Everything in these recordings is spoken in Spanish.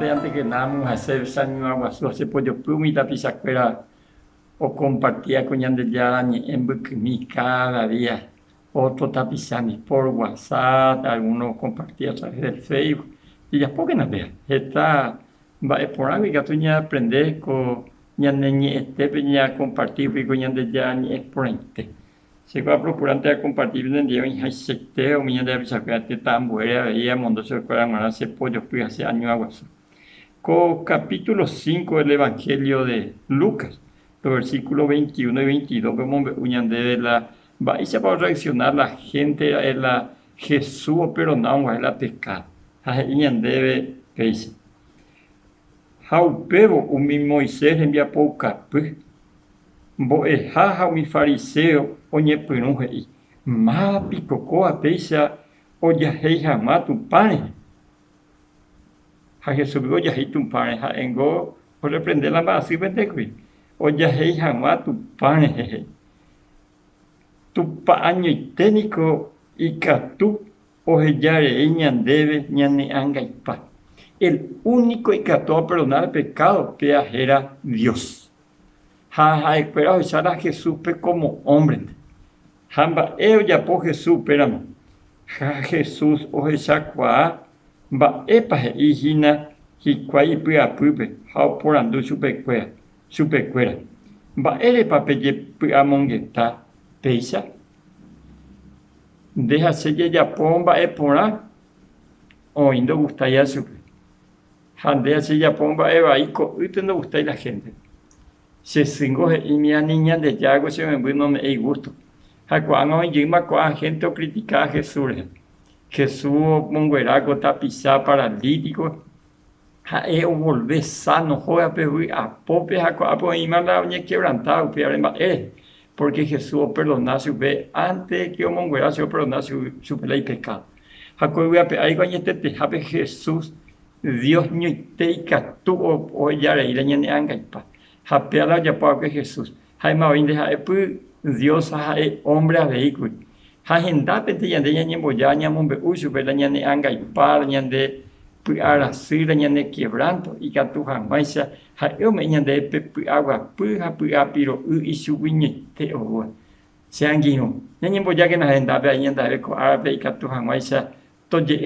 antes que nada, vamos a hacer San Aguazú, hace pollo plumita, pisacuera, o compartía con Yandeyarañi en Bukimi cada día. Otro tapizani por WhatsApp, algunos compartía a través del Facebook. Y ya poco nos vea. Está, va por algo que tú ya aprendes con Yandeñi este, ya compartir con Yandeyarañi es por este. Se va procurando a compartir en día en Haitete o Miña de Avisacate tan buena, veía Mondoso de Cuaramara, hace pollo, pues hace años aguaso. Con capítulo 5 del Evangelio de Lucas, los versículos 21 y 22, como de la vais a reaccionar la gente, es la Jesús, pero no es la pecado. Debe que dice, Jaupebo, un mi Moisés envía poca, pues. Boejaja mi fariseo oñe pirunge ma picocoa peisa oya heija ma tu pane ha Jesús oya hei tu pane ha engo por reprender la base vendecui oya heija ma tu pane jeje tu paño y técnico y catu ojellare ñandebe ñane anga y pa el único y cató a perdonar el pecado que era Dios. Espera usar a Jesús como hombre. Hamba ya por Jesús, espérame. Jesús o Jesacua, va epa hijina, hiquai pia pupe, how por andu supercuera. Va papelle pia mongueta, peisa. Deja se ya pomba pora, o indo gustaría su. Handea se ya pomba ico, no gusta la gente. Se singo y mi niña de Yago se me vino me gusto. Cuando llega con gente o critica a Jesús. Jesús monguerago tapizá paralítico. E volver sano, joya pehui a pope a y manda uña quebrantado, porque Jesús perdona su ve antes que o monguera se perdona su ley pecado. Ahí cuando te jape Jesús, Dios ni te y tú o ya le iré en anga y paz. Hapeala ya que Jesús. Jaima vinde Dios hombre a vehículo. Hajendate te yande ñane boyaña mombe usu vela ñane anga y par ñande arasira ñane quebranto y catu jamaisa ha me ñande agua apiro y su viñete o seanguino. Ñane boyaga na hajendate ñande ko arabe y catu jamaisa toye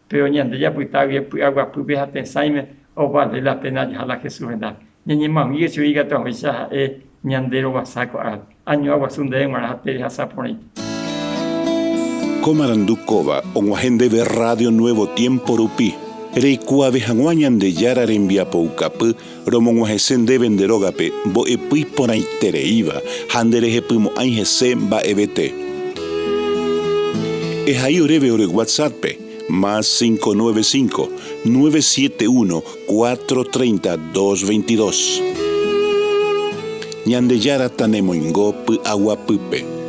pero ñande ya agua hate saime o vale la pena ya la Jesús vendar. Ñañe mami su higa to isa ñandero wasako año aguasunde en marate hasa por ahí. Comarandukova onwagende de Radio Nuevo Tiempo Rupi. Reikua de hanguañan de yara rembia poucapu romongwahesen de venderogape bo epui por ahí tereiva handere hepumo aingese ba ebete. Es ahí oreve ore WhatsApp más 595-971-430-222. Ñande yara tanemo ingo pu agua pupe.